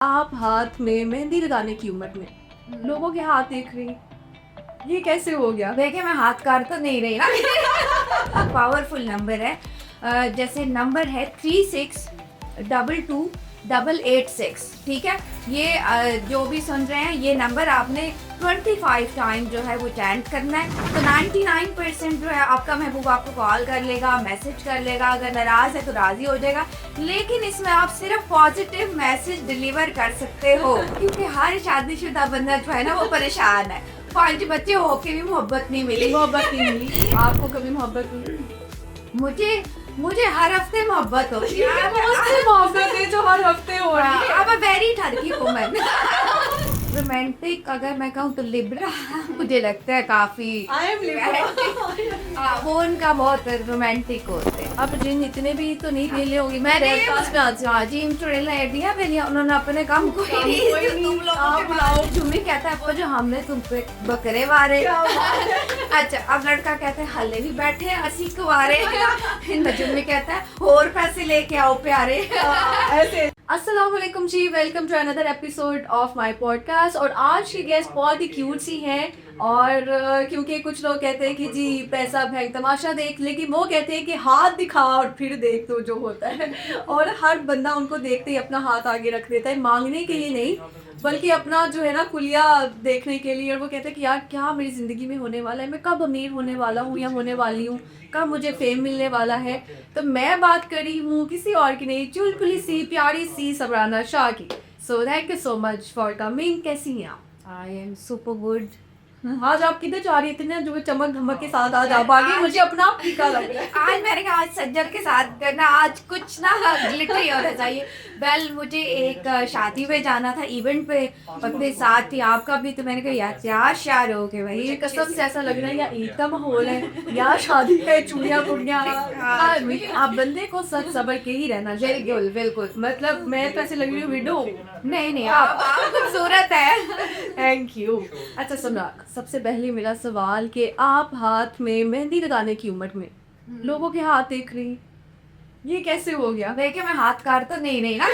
आप हाथ में मेहंदी लगाने की उम्र में लोगों के हाथ देख रही, ये कैसे हो गया? देखिए मैं हाथ काट तो नहीं रही ना। पावरफुल नंबर है। जैसे नंबर है 36228886। ठीक है, ये जो भी सुन रहे हैं ये नंबर आपने 25 टाइम जो है वो चैंट करना है। तो 99% जो है आपका महबूब आपको कॉल कर लेगा, मैसेज कर लेगा, अगर नाराज़ है तो राज़ी हो जाएगा। लेकिन इसमें आप सिर्फ पॉजिटिव मैसेज डिलीवर कर सकते हो, क्योंकि हर शादीशुदा बंदा जो है ना वो परेशान है। 5 बच्चे होके भी मोहब्बत नहीं मिली। आपको कभी मोहब्बत हुई? मुझे हर हफ्ते मोहब्बत होती है। मुझसे मोहब्बत है जो हर हफ्ते हो रही है। अब वेरी ठरकी वुमन। रोमांटिक अगर मैं कहूँ तो लिब्रा मुझे लगता है काफी। I am Libra। वो उनका बहुत रोमांटिक होते हैं। अब जिन इतने भी तो नहीं खेले होंगी। मैंने रेड पास में आज हाँ जी इंट्रोडक्शन आइडिया मैंने उन्होंने अपने काम को काम कोई नहीं, तुम लोगों आप के बुलाओ। बाद जुम्मी कहता है वो जो हमने तुम पे बकरे मारे। अच्छा अब लड़का कहता है हले भी बैठे हैं असी कुवारे। जुम्मी कहता है और पैसे लेके आओ प्यारे। ऐसे। अस्सलाम वालेकुम जी, welcome to another episode of my podcast. और आज की गेस्ट बहुत ही क्यूट सी हैं और क्योंकि कुछ लोग कहते हैं कि जी पैसा फेंक तमाशा देख, लेकिन वो कहते हैं कि हाथ दिखा और फिर देख तो जो होता है। और हर बंदा उनको देखते ही अपना हाथ आगे रख देता है, मांगने के लिए नहीं बल्कि अपना जो है ना कुलिया देखने के लिए। और वो कहते हैं कि यार क्या मेरी ज़िंदगी में होने वाला है, मैं कब अमीर होने वाला हूँ या होने वाली हूँ, कब मुझे फेम मिलने वाला है। तो मैं बात कर रही हूँ किसी और की नहीं, चुलबुली सी प्यारी सी सबराना शाह की। So thank you so much for coming. कैसी हैं आप? I am super good. आज आप किधर जा रही थी ना जो चमक धमक के साथ आज आप आ गई, मुझे अपना आप फीका लग रहा है। आज मैंने कहा आज सज्जर के साथ करना, आज कुछ ना ग्लिटरी होना चाहिए। वेल मुझे एक शादी में जाना था, इवेंट पे, अपने साथ ही आपका भी। तो मैंने कहा यार क्या शार हो गए भाई, ये कसम से ऐसा लग रहा है या ईद का माहौल है या शादी है, चूड़ियाँ पुड़ियाँ। आप बंदे को सच सबर के ही रहना चाहिए। बिल्कुल बिल्कुल। मतलब मैं तो ऐसे लग रही हूँ विडो। नहीं आप खूबसूरत है। Thank you. अच्छा सुना, सबसे पहले मेरा सवाल कि आप हाथ में मेहंदी लगाने की उम्र में लोगों के हाथ देख रही, ये कैसे हो गया? देखिए मैं हाथ काट तो नहीं रही ना।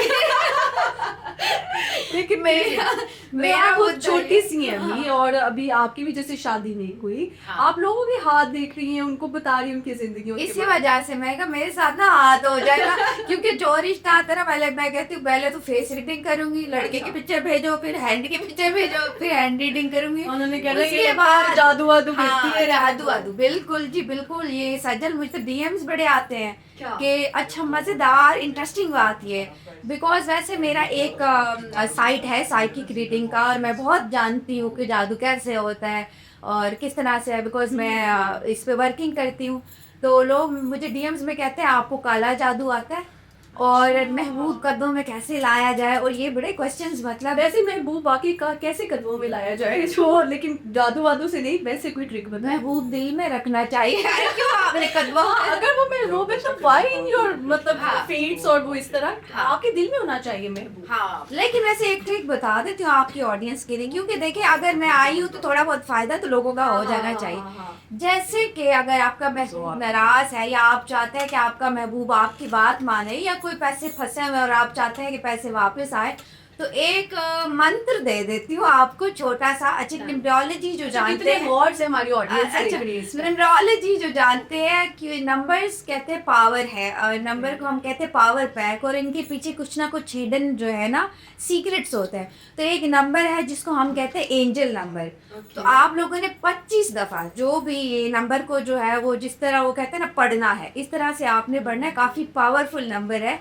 लेकिन मेरा आप खुद छोटी सी हैं अभी और अभी आपकी भी जैसे शादी नहीं हुई, आप लोगों के हाथ देख रही हैं, उनको बता रही हैं उनकी जिंदगी। इसी वजह से मैं कहा मेरे साथ ना हाथ हो जाएगा। क्योंकि जो रिश्ता आता है ना, पहले मैं कहती हूँ पहले तो फेस रीडिंग करूंगी, लड़के की पिक्चर भेजो, फिर हैंड की पिक्चर भेजो, फिर हैंड रीडिंग करूंगी। उन्होंने कहना उसके ये बाद जादू वादू हाँ, करती है। जादू वादू बिल्कुल जी बिल्कुल। ये सजल मुझसे डीएम्स बड़े आते हैं कि अच्छा मज़ेदार इंटरेस्टिंग बात ये, बिकॉज वैसे मेरा एक साइट है साइकिक रीडिंग का, और मैं बहुत जानती हूँ कि जादू कैसे होता है और किस तरह से है, बिकॉज मैं इस पे वर्किंग करती हूँ। तो लोग मुझे डीएम्स में कहते हैं आपको काला जादू आता है और महबूब कदमों में कैसे लाया जाए, और ये बड़े क्वेश्चंस। मतलब वैसे महबूब बाकी का कैसे कदमों में लाया जाए जो, लेकिन जादू वादू से नहीं, वैसे कोई ट्रिक बताए। महबूब दिल में रखना चाहिए। क्यों आपने कदमों अगर वो महबूब है तो व्हाई इन योर मतलब हाँ। फीट्स और वो इस तरह हाँ। आपके दिल में होना चाहिए महबूब। हाँ, लेकिन वैसे एक ट्रिक बता देती हूँ आपकी ऑडियंस के लिए, क्योंकि देखिए अगर मैं आई हूँ तो थोड़ा बहुत फायदा तो लोगों का हो जाना चाहिए। जैसे कि अगर आपका महबूब नाराज है या आप चाहते हैं कि आपका महबूब आपकी बात माने, या कोई पैसे फंसे हुए और आप चाहते हैं कि पैसे वापस आए, तो एक मंत्र दे देती हूँ आपको छोटा सा। अच्छी न्यूमरोलॉजी जो जानते हैं, वर्ड्स है हमारी ऑडियंस अच्छा न्यूमरोलॉजी जो जानते हैं कि नंबर्स कहते हैं पावर है, और नंबर को हम कहते हैं पावर पैक, और इनके पीछे कुछ ना कुछ हिडन जो है ना सीक्रेट्स होते हैं। तो एक नंबर है जिसको हम कहते हैं एंजल नंबर। तो आप लोगों ने 25 दफ़ा जो भी ये नंबर को जो है वो जिस तरह वो कहते हैं ना पढ़ना है, इस तरह से आपने पढ़ना है। काफ़ी पावरफुल नंबर है।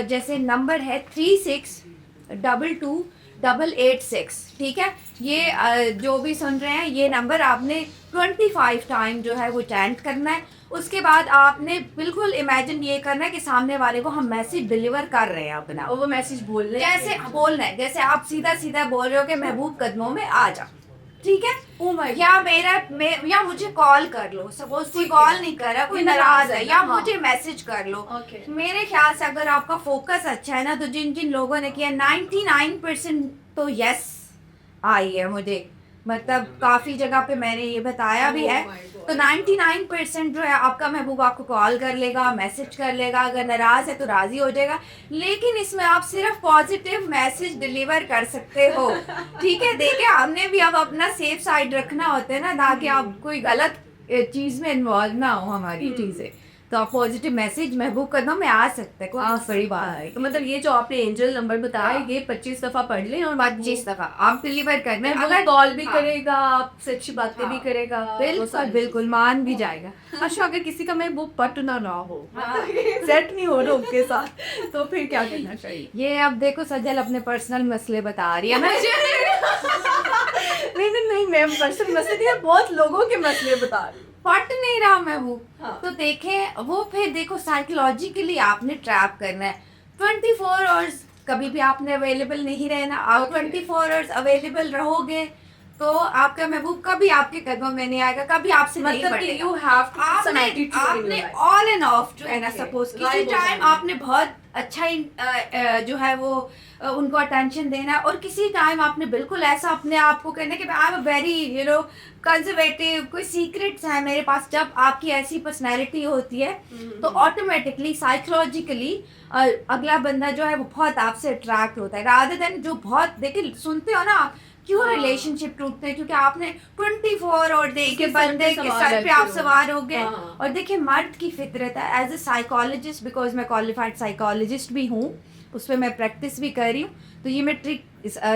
जैसे नंबर है 36228886। ठीक है, ये जो भी सुन रहे हैं ये नंबर आपने 25 टाइम जो है वो चैंट करना है। उसके बाद आपने बिल्कुल इमेजिन ये करना है कि सामने वाले को हम मैसेज डिलीवर कर रहे हैं अपना। और वो मैसेज बोल रहे हैं जैसे बोलना है, जैसे आप सीधा सीधा बोल रहे हो कि महबूब कदमों में आ जा। ठीक है, ओ माय या या मुझे कॉल कर लो, सपोज कोई कॉल नहीं कर रहा, कोई नाराज है, या हाँ। मुझे मैसेज कर लो। ओके। मेरे ख्याल से अगर आपका फोकस अच्छा है ना, तो जिन जिन लोगों ने किया 99% तो यस आई है मुझे। मतलब काफ़ी जगह पे मैंने ये बताया भी है। तो 99% जो है आपका महबूब आपको कॉल कर लेगा, मैसेज कर लेगा, अगर नाराज़ है तो राज़ी हो जाएगा। लेकिन इसमें आप सिर्फ पॉजिटिव मैसेज डिलीवर कर सकते हो, ठीक है। देखिए हमने भी अब अपना सेफ साइड रखना होता है ना, ताकि आप कोई गलत चीज़ में इन्वॉल्व ना हो हमारी चीज़ें। तो आप पॉजिटिव मैसेज महबूब कदमों में आ सकते हैं, कोई बहुत बड़ी बात है। तो मतलब ये जो आपने एंजल नंबर बताया ये 25 दफा पढ़ लें और 25 दफा आप डिलीवर करना है। अगर कॉल भी करेगा, आपसे अच्छी बातें भी करेगा, बिल्कुल बिल्कुल मान भी जाएगा। अच्छा, अगर किसी का महबूब पट ना रहा हो, सेट नहीं हो रहा उनके साथ, तो फिर क्या करना चाहिए? ये अब देखो सजल अपने पर्सनल मसले बता रही है ना। नहीं मैम, पर्सनल मसले नहीं, बहुत लोगों के मसले बता रही हूँ। पट नहीं रहा मैं वो। हाँ। तो देखें वो फिर देखो साइकोलॉजिकली आपने ट्रैप करना है। 24 आवर्स कभी भी आपने अवेलेबल नहीं रहना। आप 24 आवर्स अवेलेबल रहोगे तो आपका महबूब कभी आपके कदमों में नहीं आएगा, कभी आपसे नहीं मतलब कि बढ़ेगा। you have to put some आपने attitude in your आपने life. ऑल एंड ऑफ जो है ना, Okay. सपोज किसी Vibe हो टाइम जाएगी. आपने बहुत अच्छा जो है वो उनको अटेंशन देना है, और किसी टाइम आपने बिल्कुल ऐसा अपने आप को कहना है कि आई एम वेरी कंजर्वेटिव, कोई सीक्रेट्स हैं मेरे पास। जब आपकी ऐसी पर्सनैलिटी होती है तो ऑटोमेटिकली साइकोलॉजिकली अगला बंदा जो है वो बहुत आपसे अट्रैक्ट होता है, रादर देन जो बहुत देखिए सुनते हो ना आप क्यों रिलेशनशिप टूटते हैं, क्योंकि आपने 24 और के बंदे के सर पे आप सवार हो गए। और देखिए मर्द की फितरत है, एज ए साइकोलॉजिस्ट, बिकॉज मैं क्वालिफाइड साइकोलॉजिस्ट भी हूँ, उस पर मैं प्रैक्टिस भी कर रही हूँ, तो ये मैं ट्रिक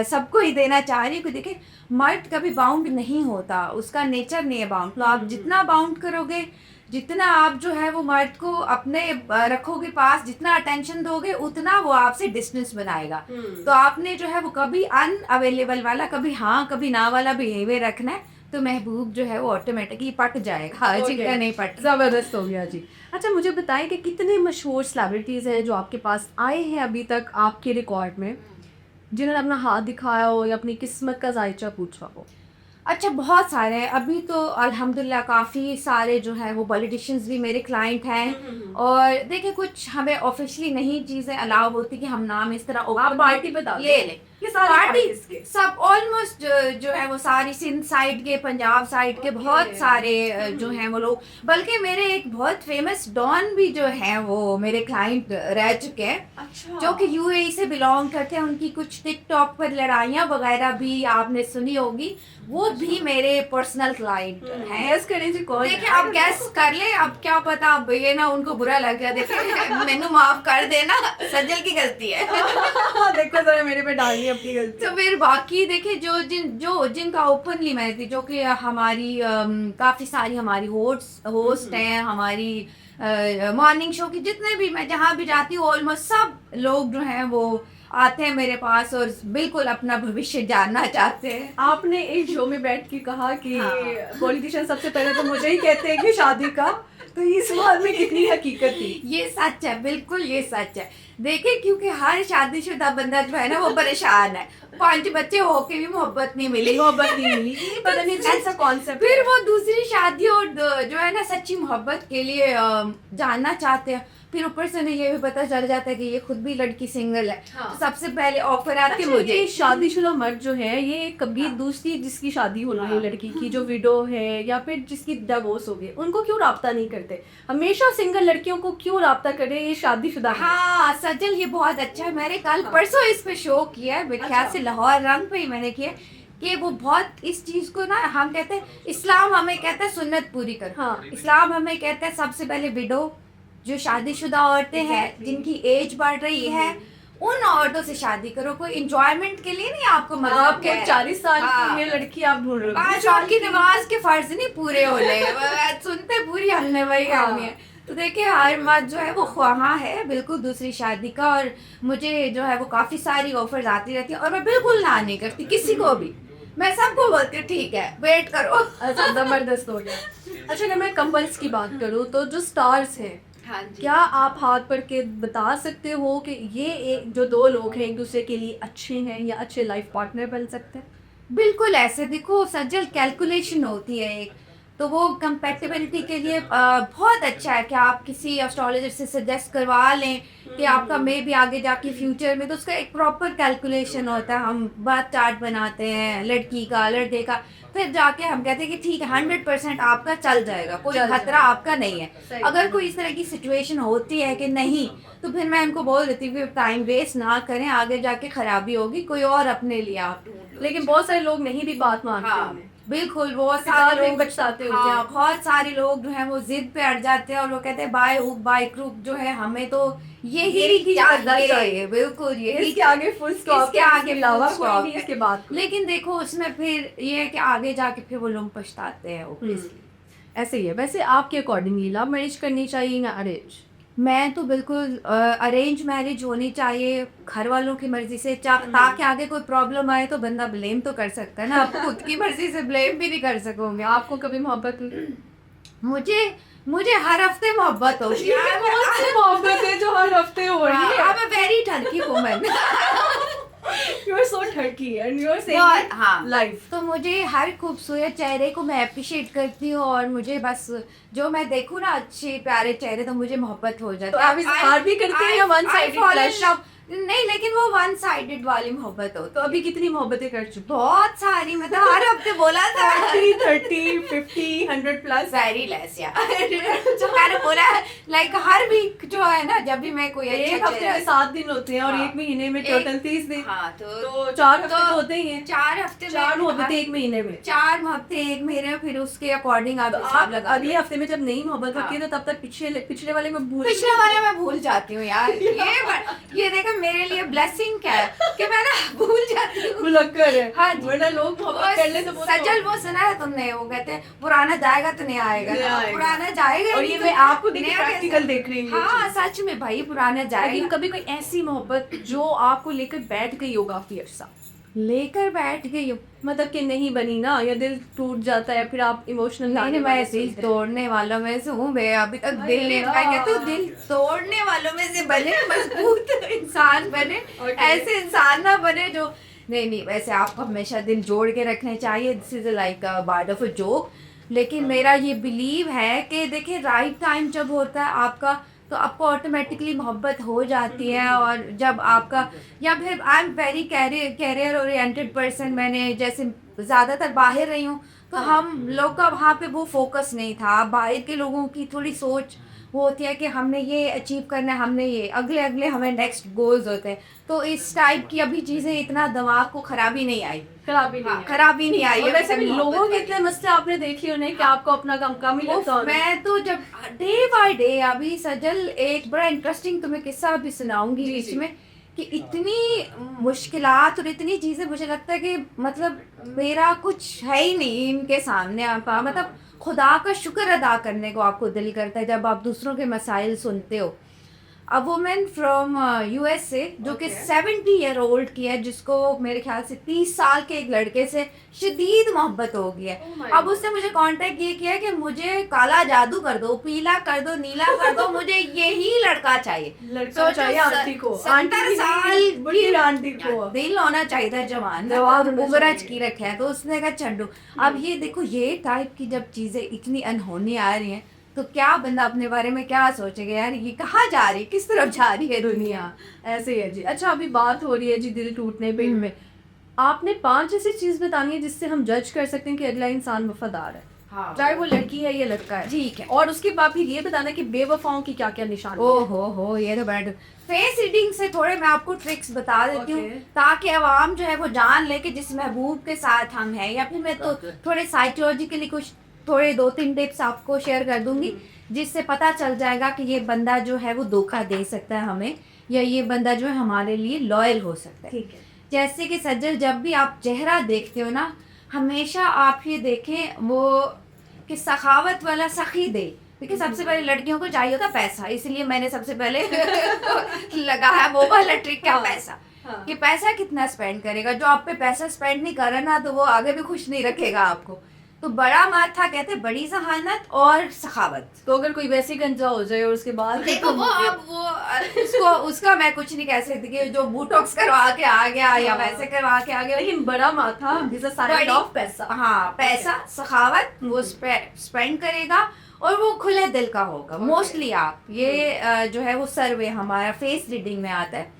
सबको ही देना चाह रही हूँ कि देखिए मर्द कभी बाउंड नहीं होता, उसका नेचर नहीं है बाउंड। तो आप जितना बाउंड करोगे, जितना आप जो है वो मर्द को अपने रखोगे पास, जितना अटेंशन दोगे, उतना वो आपसे डिस्टेंस बनाएगा। तो आपने जो है वो कभी अनअवेलेबल वाला, कभी हाँ कभी ना वाला बिहेवियर रखना है, तो महबूब जो है वो ऑटोमेटिकली पट जाएगा। जिनका नहीं पट, जबरदस्त हो गया जी। अच्छा, मुझे बताएं कि कितने मशहूर सेलिब्रिटीज़ हैं जो आपके पास आए हैं अभी तक आपके रिकॉर्ड में, जिन्होंने अपना हाथ दिखाया हो या अपनी किस्मत का जायचा पूछा हो? अच्छा बहुत सारे हैं अभी तो अल्हम्दुलिल्लाह, काफ़ी सारे जो है वो पॉलिटिशियंस भी मेरे क्लाइंट हैं। और देखिए कुछ हमें ऑफिशियली नहीं चीज़ें अलाउ होती कि हम नाम इस तरह आप पार्टी बता ले लें। ये सारी पार्टी सब ऑलमोस्ट जो है वो सारी सिंध साइड के, पंजाब साइड के बहुत सारे जो हैं वो लोग, बल्कि मेरे एक बहुत फेमस डॉन भी जो हैं वो मेरे क्लाइंट रह चुके हैं। अच्छा। जो कि यूएई से बिलोंग करते हैं। उनकी कुछ टिकटॉक पर लड़ाइयाँ वगैरह भी आपने सुनी होगी, वो भी मेरे पर्सनल क्लाइंट हैं। गैस करें जी कौन? देखिए आप गैस कर ले, अब क्या पता अब ये ना उनको बुरा लग गया। देखिए मैनू माफ कर देना, सज्जल की गलती है। देखो जरा मेरे पे डालनी अपनी गलती। तो फिर बाकी देखिए जिनका ओपनली मैं थी, जो कि हमारी काफ़ी सारी हमारी होस्ट हैं, हमारी मॉर्निंग शो की जितने भी मैं जहाँ भी जाती हूँ ऑलमोस्ट सब लोग जो हैं वो आते हैं मेरे पास और बिल्कुल अपना भविष्य जानना चाहते हैं। आपने एक शो में बैठ के कहा कि हाँ। पॉलिटिशियन सबसे पहले तो मुझे ही कहते हैं कि शादी का, तो इस बात में कितनी हकीकत थी? ये सच है, बिल्कुल ये सच है। देखिए क्योंकि हर शादीशुदा बंदा जो है ना वो परेशान है, 5 बच्चे होके भी मोहब्बत नहीं मिली, पता नहीं ऐसा कॉन्सेप्ट। फिर वो दूसरी शादी और जो है ना सच्ची मोहब्बत के लिए जानना चाहते हैं। फिर ऊपर से उन्हें ये भी पता चल जाता है कि ये खुद भी लड़की सिंगल है। हाँ। तो सबसे पहले ऑफर आती है मुझे। ये शादीशुदा मर्द जो है ये कभी दूसरी जिसकी शादी हो रही है लड़की की, जो विडो है या फिर जिसकी डिवोर्स हो गई, उनको क्यों राब्ता नहीं करते? हमेशा सिंगल लड़कियों को क्यों राब्ता करे ये शादीशुदा? हाँ सजल, ये बहुत अच्छा है। मैंने कल परसों इस पे शो किया है, मेरे ख्याल से लाहौर रंग पे ही मैंने किया, कि वो बहुत इस चीज़ को ना हम कहते हैं, इस्लाम हमें कहता है सुन्नत पूरी करो। हाँ। इस्लाम हमें कहता है सबसे पहले विडो, जो शादीशुदा औरतें हैं जिनकी एज बढ़ रही है, उन औरतों से शादी करो। कोई एंजॉयमेंट के लिए नहीं, आपको मज़हब के 40 साल हाँ। की ये लड़की आप ढूंढ रहे हो। 5 वक्त की नमाज के फर्ज नहीं पूरे होने, सुनते पूरी हमने वही हामी है। तो देखिए हर मर्द जो है वो ख्वाहा है बिल्कुल दूसरी शादी का, और मुझे जो है वो काफ़ी सारी ऑफर्स आती रहती है और मैं बिल्कुल ना नहीं करती किसी को भी। मैं सबको बोलती हूँ ठीक है वेट करो। अच्छा, जबरदस्त हो गया। अच्छा, अगर मैं कपल्स की बात करूँ तो जो स्टार्स हैं, हाँ जी। क्या आप हाथ पढ़ के बता सकते हो कि ये जो दो लोग हैं एक दूसरे के लिए अच्छे हैं या अच्छे लाइफ पार्टनर बन सकते हैं? बिल्कुल ऐसे देखो सज्जल, कैलकुलेशन होती है एक, तो वो कंपेटेबिलिटी के लिए बहुत अच्छा है कि आप किसी एस्ट्रोलॉजर से सजेस्ट करवा लें कि आपका मे भी आगे जाके फ्यूचर में, तो उसका एक प्रॉपर कैलकुलेशन होता है। हम बात चार्ट बनाते हैं लड़की का लड़के का, फिर जाके हम कहते हैं कि ठीक है 100% आपका चल जाएगा, कोई खतरा आपका नहीं है। अगर कोई इस तरह की सिचुएशन होती है कि नहीं, तो फिर मैं उनको बोल देती हूँ कि टाइम वेस्ट ना करें, आगे जाके खराबी होगी, कोई और अपने लिए आप ढूंढ लो। लेकिन बहुत सारे लोग नहीं भी बात मानते हाँ, हैं। बिल्कुल बहुत सारे सारे लोग बचताते होते हाँ, हैं। बहुत सारे लोग जो हैं वो जिद पे अड़ जाते हैं और वो कहते हैं बाय हुक बाय क्रुक जो है हमें तो यही यही करना चाहिए। चाहिए, बिल्कुल ये इसके आगे फुल स्टॉप, इसके आगे अलावा full कोई stop नहीं है। इसके बाद। लेकिन देखो उसमें फिर ये है कि आगे जाके फिर वो लोग पछताते हैं obviously। ऐसे ही है। वैसे आपके अकॉर्डिंगली लव मैरिज करनी चाहिए या अरेंज? मैं तो बिल्कुल अरेंज मैरिज होनी चाहिए घर वालों की मर्जी से, ताकि आगे कोई प्रॉब्लम आए तो बंदा ब्लेम तो कर सकता है ना, आप खुद की मर्जी से ब्लेम भी नहीं कर सकोगे। आपको कभी मोहब्बत हुई? मुझे मुझे हर हफ्ते मोहब्बत होती है। कौन सी मोहब्बत है जो हर हफ्ते हो रही है? I'm a very ठरकी वुमन। You are so ठरकी and you are saying और हाँ life। तो मुझे हर खूबसूरत चेहरे को मैं अप्रिशिएट करती हूँ, और मुझे बस जो मैं देखूँ ना अच्छे प्यारे चेहरे तो मुझे मोहब्बत हो जाती तो है। आप इजहार भी करते हैं या one sided flush? नहीं, लेकिन वो वन साइडेड वाली मोहब्बत हो। तो अभी कितनी मोहब्बतें कर चुकी? बहुत सारी, मतलब हर हफ्ते बोला था 30, 50, 100 प्लस। वेरी लेस यार। जो मैंने बोला है लाइक हर वीक जो है ना, जब भी मैं कोई एक हफ्ते में 7 दिन होते हैं और हाँ। एक महीने में टोटल 30 दिन। हाँ तो 4 हफ्ते तो होते ही हैं। 4 हफ्ते में 4 मोहब्बतें एक महीने में। 4 हफ्ते एक महीने, फिर उसके अकॉर्डिंग आप तो हिसाब आप लगा अगले हफ्ते में जब नई मोहब्बत होती है तो तब तक पिछले वाले में भूल पिछले वाले मैं भूल जाती हूँ यार। ये देखो मेरे लिए ब्लेसिंग क्या है कि मैं ना भूल जाती हूँ। भुलक्कड़ है। हाँ जी। वरना लोग मोहब्बत कर ले तो वो सजल वो सुना है तुमने, वो कहते हैं पुराना जाएगा तो नया आएगा, नया आएगा। पुराना जाएगा और नहीं ये तो मैं आपको देख के नया प्रैक्टिकल कैसे? देख रही हूँ। हाँ सच में भाई, पुराना लेकिन जाएगा। कभी कोई ऐसी मोहब्बत जो आपको लेकर बैठ गई हो काफी अर्सा, लेकर बैठ गई हूँ, मतलब कि नहीं बनी ना, या दिल टूट जाता है फिर आप इमोशनल नहीं मैं दिल तोड़ने वालों में से हूँ, मैं अभी तक दिल नहीं पाया। तो दिल तोड़ने वालों में से बने, मजबूत इंसान बने, ऐसे इंसान ना बने जो नहीं वैसे आपको हमेशा दिल जोड़ के रखने चाहिए। This is like a part of a joke. लेकिन मेरा ये बिलीव है कि देखिए राइट टाइम जब होता है आपका, तो आपको ऑटोमेटिकली मोहब्बत हो जाती है। और जब आपका, या फिर I am very career oriented person, मैंने जैसे ज़्यादातर बाहर रही हूँ, तो हम लोग का वहाँ पे वो फोकस नहीं था। बाहर के लोगों की थोड़ी सोच वो होती है कि हमने ये अचीव करना है, हमने ये अगले हमें नेक्स्ट गोल्स होते हैं। तो इस टाइप की अभी चीज़ें इतना दिमाग को खराबी नहीं आई, खराबी नहीं आई। और वैसे भी लोगों के इतने मसले आपने देखे उन्हें कि आपको अपना काम कम ही लगता है। मैं तो जब डे बाय डे, अभी सजल एक बड़ा इंटरेस्टिंग तुम्हें किस्सा भी सुनाऊंगी बीच में, कि इतनी मुश्किलात और इतनी चीज़ें, मुझे लगता है कि मतलब मेरा कुछ है ही नहीं इनके सामने। आपका मतलब खुदा का शुक्र अदा करने को आपको दिल करता है जब आप दूसरों के मसाइल सुनते हो। अ वुमेन फ्रॉम USA जो कि 70 ईयर ओल्ड की है, जिसको मेरे ख्याल से 30 साल के एक लड़के से शदीद मोहब्बत हो गई है। अब उसने मुझे कांटेक्ट ये किया कि मुझे काला जादू कर दो, पीला कर दो, नीला कर दो, मुझे यही लड़का चाहिए। लड़का चाहिए आंटी को, 70 साल बड़ी आंटी को दिल होना चाहिए जवान, उगरज की रखे है। तो उसने कहा चंडू, अब ये देखो ये टाइप की जब चीज़ें इतनी अनहोनी आ रही हैं, तो क्या बंदा अपने बारे में क्या सोचेगा यार, ये कहाँ जा रही है, किस तरफ जा रही है दुनिया। ऐसे ही है जी। अच्छा अभी बात हो रही है जी दिल टूटने पे में, आपने 5 ऐसी चीज बतानी है जिससे हम जज कर सकते हैं कि अगला इंसान वफादार है, चाहे वो लड़की है या लड़का है। ठीक है। और उसके बाद फिर ये बताना कि बेवफाओं की क्या क्या निशान। ओ हो ये तो बड़ा फेस रीडिंग से थोड़े मैं आपको ट्रिक्स बता देती हूँ, ताकि आवाम जो है वो जान ले कि जिस महबूब के साथ हम हैं। या फिर मैं तो थोड़े साइकोलॉजिकली कुछ थोड़े 2-3 टिप्स आपको शेयर कर दूंगी, जिससे पता चल जाएगा कि ये बंदा जो है वो धोखा दे सकता है हमें, या ये बंदा जो है हमारे लिए लॉयल हो सकता है। ठीक है। जैसे कि सज्जल, जब भी आप चेहरा देखते हो ना, हमेशा आप ये देखें वो कि सखावत वाला सखी दे। देखिए सबसे पहले लड़कियों को चाहिए होता पैसा, इसलिए मैंने सबसे पहले लगाया वो वाला ट्रिक, क्या पैसा, कि पैसा कितना स्पेंड करेगा। जो आप पे पैसा स्पेंड नहीं कर रहा ना, तो वो आगे भी खुश नहीं रखेगा आपको। तो बड़ा माथा कहते हैं बड़ी जहानत और सखावत। तो अगर कोई वैसे गंजा हो जाए और उसके बाद देखो वो अब वो उसको उसका मैं कुछ नहीं कह सकती कि जो बोटॉक्स करवा के आ गया या वैसे करवा के आ गया, लेकिन बड़ा माथा इज अ साइन बड़ी- ऑफ पैसा। हाँ पैसा सखावत वो स्पेंड करेगा और वो खुले दिल का होगा मोस्टली। आप ये जो है वो सर्वे हमारा फेस रीडिंग में आता है।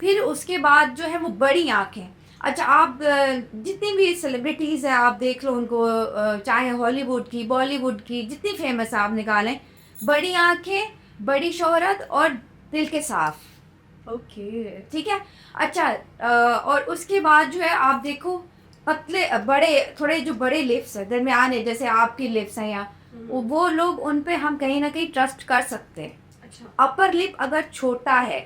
फिर उसके बाद जो है वो बड़ी आंखें। अच्छा आप जितनी भी सेलिब्रिटीज़ हैं आप देख लो उनको, चाहे हॉलीवुड की बॉलीवुड की जितनी फेमस आप निकालें, बड़ी आंखें, बड़ी शोहरत और दिल के साफ। ओके ठीक है। अच्छा और उसके बाद जो है आप देखो पतले बड़े थोड़े जो बड़े लिप्स है दरमियान है, जैसे आपकी लिप्स हैं या वो लोग उन पे हम कहीं ना कहीं ट्रस्ट कर सकते हैं। अच्छा अपर लिप अगर छोटा है,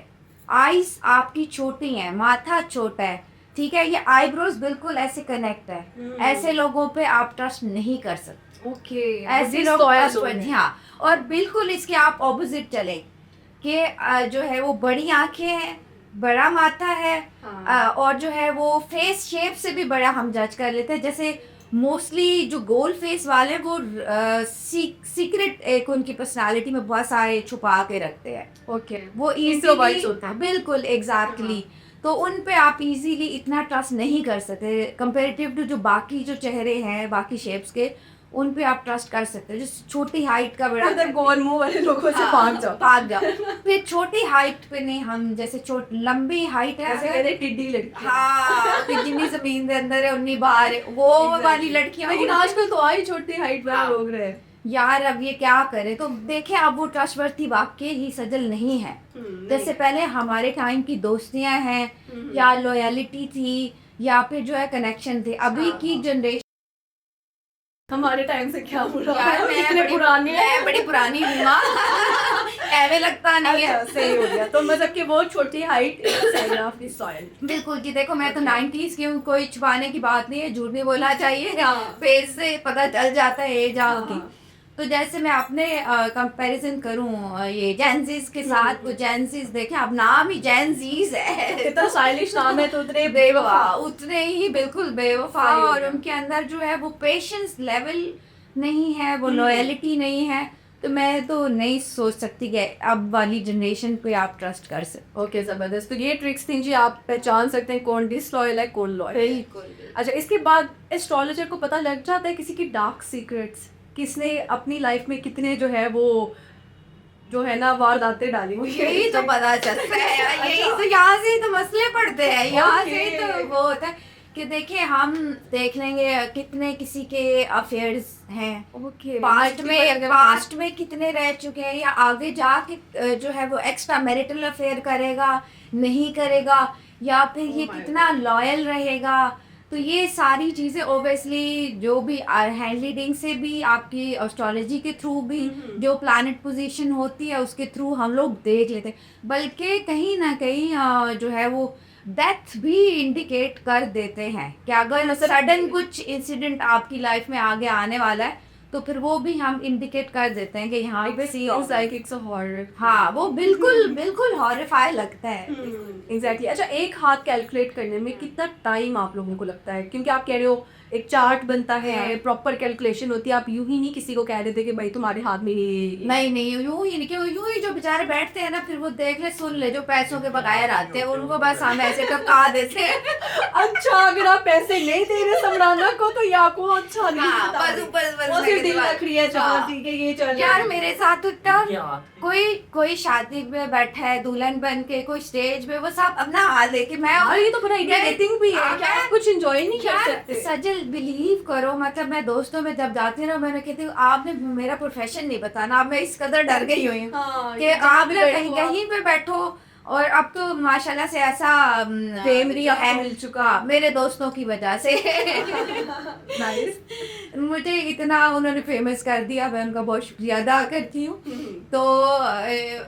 आईज आपकी छोटी है, माथा छोटा है, ठीक है, ये आईब्रोज बिल्कुल ऐसे कनेक्ट है, ऐसे लोगों पे आप ट्रस्ट नहीं कर सकते। ओके ऐसे लोग हाँ। और बिल्कुल इसके आप ऑपोजिट चले कि जो है वो बड़ी आंखें हैं, बड़ा माथा है, और जो है वो फेस शेप से भी बड़ा हम जज कर लेते हैं। जैसे मोस्टली जो गोल फेस वाले हैं वो सीक्रेट एक उनकी पर्सनालिटी में बहुत सारे छुपा के रखते हैं। ओके वो Introverts इजीली होते हैं। बिल्कुल एग्जैक्टली तो उन पे आप इजीली इतना ट्रस्ट नहीं कर सकते कंपेरेटिव टू जो बाकी जो चेहरे हैं बाकी शेप्स के, उन पे आप ट्रस्ट कर सकते हैं। जो छोटी हाइट का बड़ा मतलब गोल मुंह वाले लोगों से भाग जाओ। भाग जाओ। फिर छोटी हाइट पे नहीं, हम जैसे लंबी हाइट है ऐसे अगर- कहते टिड्डी लड़की। हाँ कि जितनी जमीन के अंदर है उतनी बाहर है, वो वाली लड़कियां। लेकिन आजकल तो आई छोटी हाइट वाले हाँ। लोग रहे। यार अब ये क्या करे, तो देखें अब वो ट्रस्टवर्थी वाकई ही सजल नहीं है। जैसे पहले हमारे टाइम की दोस्तियां हैं या लॉयलिटी थी या फिर जो है कनेक्शन थे, अभी की जनरेशन हमारे टाइम से क्या बुरा यार है, मैं इतने पुराने मैं बड़ी पुरानी हूँ माँ। ऐवे लगता नहीं है। अच्छा, सही हो गया। तो मतलब कि वो छोटी height sign of the soil. बिल्कुल जी, देखो मैं तो 90s की हूँ, कोई छुपाने की बात नहीं है, झूठ नहीं बोलना चाहिए, हाँ। फेस से पता चल जाता है एज आपकी। हाँ। तो जैसे मैं अपने कंपैरिजन करूँ ये जेंजीज के साथ, वो जेंजीज देखें अब नाम ही जेंजीज है, इतना स्टाइलिश नाम है तो उतने बेवफा, उतने ही बिल्कुल बेवफा। सही हो और गया। उनके अंदर जो है वो पेशेंस लेवल नहीं है, वो लॉयलिटी नहीं है। तो मैं तो नहीं सोच सकती कि अब वाली जनरेशन पे आप ट्रस्ट कर सकते। ओके जबरदस्त। तो ये ट्रिक्स थी जी, आप पहचान सकते हैं कौन डिसलॉयल है कौन लॉयल। बिल्कुल। अच्छा, इसके बाद एस्ट्रोलॉजर को पता लग जाता है किसी की डार्क सीक्रेट्स, किसने अपनी लाइफ में कितने जो है वो जो है ना वारदातें डाली हुई है। यही तो पता चलता है यार, यही तो यहाँ से ही तो मसले पड़ते हैं, यहाँ से ही Okay. तो वो होता है कि देखिए हम देख लेंगे कितने किसी के अफेयर्स हैं, ओके पास्ट में कितने रह चुके हैं, या आगे जाके जो है वो एक्स्ट्रा मैरिटल अफेयर करेगा नहीं करेगा, या फिर ये Oh my कितना लॉयल रहेगा। तो ये सारी चीज़ें ओबियसली जो भी हैंड रीडिंग से भी, आपकी एस्ट्रोलॉजी के थ्रू भी, जो प्लैनेट पोजीशन होती है उसके थ्रू हम लोग देख लेते हैं। बल्कि कहीं ना कहीं जो है वो डेथ भी इंडिकेट कर देते हैं कि अगर सडन कुछ इंसिडेंट आपकी लाइफ में आगे आने वाला है तो फिर वो भी हम इंडिकेट कर देते हैं कि यहाँ पे लाइक हॉरर। हाँ वो बिल्कुल बिल्कुल हॉरिफाई लगता है। एग्जैक्टली। अच्छा, एक हाथ कैलकुलेट करने में कितना टाइम आप लोगों को लगता है? क्योंकि आप कह रहे हो एक चार्ट बनता है, प्रॉपर कैलकुलेशन होती है, आप यूं ही नहीं किसी को कह देते कि भाई तुम्हारे हाथ में नहीं यूं ही नहीं, क्यों यूं ही जो बेचारे बैठते हैं ना फिर वो देख ले सुन ले, जो पैसों के बकाया आते हैं उनको बस हम ऐसे टपका देते हैं। अच्छा, अगर आप पैसे नहीं दे रहे समराना को तो ये आपको अच्छा नहीं हाँ, बता बस रहे। ऊपर वो सिर्फ दिल रख रही है, चलो हाँ। ठीक है ये चल रहा यार है। मेरे साथ तो इतना कोई शादी में बैठा है दुल्हन बन के, कोई स्टेज पे, वो सब अपना हाथ लेके मैं यार ये तो बड़ा इंडिकेटिंग भी है हाँ, कि आप कुछ एंजॉय नहीं कर यार सकते। सजल बिलीव करो, मतलब मैं दोस्तों में जब जाती हूँ ना मैंने कहती हूँ आपने मेरा प्रोफेशन नहीं बताना, अब मैं इस कदर डर गई हुई हूँ हाँ, कि ये आप जहाँ ना भी कहीं बैठो आप। कहीं पे बैठो। और अब तो माशाल्लाह से ऐसा फेम भी आपको है मिल चुका। मेरे दोस्तों की वजह से। नाइस। मुझे इतना उन्होंने फेमस कर दिया, मैं उनका बहुत शुक्रिया अदा करती हूँ। तो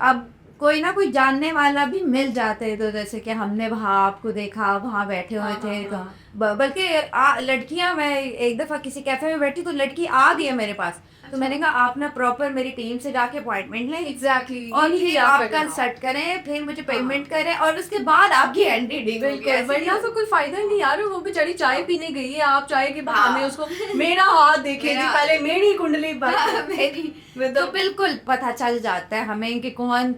अब कोई ना कोई जानने वाला भी मिल जाते, तो जैसे कि हमने वहाँ आपको देखा, वहाँ बैठे हुए हाँ, थे, हाँ, तो हाँ। बल्कि लड़कियां, मैं एक दफ़ा किसी कैफ़े में बैठी तो लड़की आ गई है मेरे पास, तो मैंने कहा आप ना प्रॉपर मेरी टीम से जाके अपॉइंटमेंट लें एग्जैक्टली और यही फिर आप आप करें। कल हाँ। सेट करें, फिर मुझे हाँ। पेमेंट करें और उसके बाद आपकी एंट्री डील होगी। बिल्कुल, ऐसे नहीं वरना तो कोई फायदा ही नहीं यार, वो बेचारी चाय पीने गई है, आप चाय के हाँ। बहाने उसको मेरा हाथ देखिए जी, मेरा- पहले मेरी कुंडली हाँ, बंद। मेरी तो मतलब बिल्कुल पता चल जाता है हमें कि कौन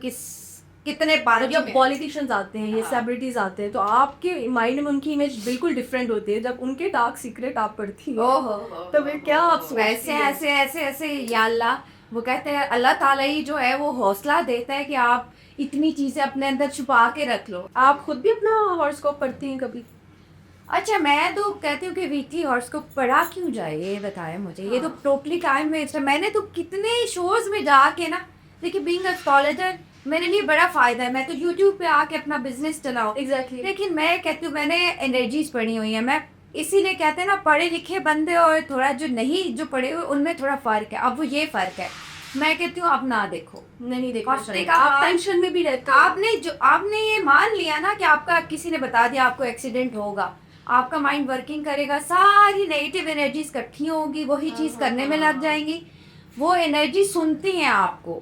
कितने पार्टी जब में। पॉलिटिशियंस आते हैं, ये हाँ। सेलिब्रिटीज आते हैं, तो आपके माइंड में उनकी इमेज बिल्कुल डिफरेंट होती है। जब उनके डार्क सीक्रेट आप पढ़ती हो ओहो तो फिर क्या आप सोचती ऐसे हैं? ऐसे ऐसे ऐसे या अल्लाह, वो कहते हैं अल्लाह ताला ही जो है वो हौसला देता है कि आप इतनी चीजें अपने अंदर छुपा के रख लो। आप खुद भी अपना हॉरोस्कोप पढ़ती हैं कभी? अच्छा, मैं तो कहती हूँ कि वीकली हॉरोस्कोप पढ़ा क्यों जाए, ये बताएं मुझे। ये तो हाँ। टोटली टाइम वेस्ट है। मैंने तो कितने शोज में जाके ना, देखिए बीइंग एस्ट्रोलॉजर मेरे लिए बड़ा फायदा है। मैं तो यूट्यूब पे आके अपना बिजनेस चलाऊँ, एग्जैक्टली। लेकिन मैं कहती हूँ मैंने एनर्जीज पढ़ी हुई है। मैं इसीलिए कहते हैं ना, पढ़े लिखे बंदे और थोड़ा जो नहीं जो पढ़े हुए उनमें थोड़ा फर्क है। अब वो ये फर्क है, मैं कहती हूँ आप ना देखो। नहीं देखना हफ्ते चाहिए, का आप हाल- टेंशन में भी रहते हो। आपने ये मान लिया ना कि आपका किसी ने बता दिया आपको एक्सीडेंट होगा, आपका माइंड वर्किंग करेगा, सारी नेगेटिव एनर्जीज इकट्ठी होंगी, वही चीज करने में लग जाएंगी। वो एनर्जी सुनती हैं आपको,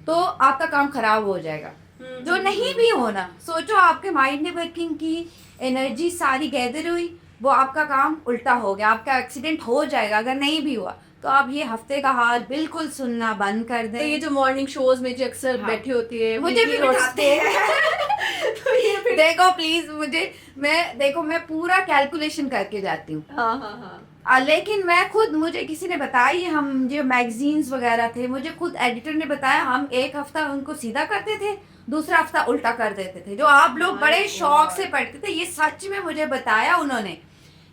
तो आपका काम खराब हो जाएगा। जो नहीं भी होना, सोचो आपके माइंड ने वर्किंग की, एनर्जी सारी गैदर हुई, वो आपका काम उल्टा हो गया, आपका एक्सीडेंट हो जाएगा। अगर नहीं भी हुआ तो आप ये हफ्ते का हाल बिल्कुल सुनना बंद कर दें। तो ये जो मॉर्निंग शोज में जो अक्सर हाँ। बैठी होती है, मुझे भी weekly बिठाते हैं। horoscope, तो ये फिर देखो प्लीज मैं पूरा कैलकुलेशन करके जाती हूँ। हाँ हाँ हाँ। लेकिन मैं खुद, मुझे किसी ने बताई, हम जो मैगजीन्स वगैरह थे, मुझे खुद एडिटर ने बताया, हम एक हफ्ता उनको सीधा करते थे, दूसरा हफ्ता उल्टा कर देते थे। जो आप लोग बड़े शौक से पढ़ते थे, ये सच में मुझे बताया उन्होंने।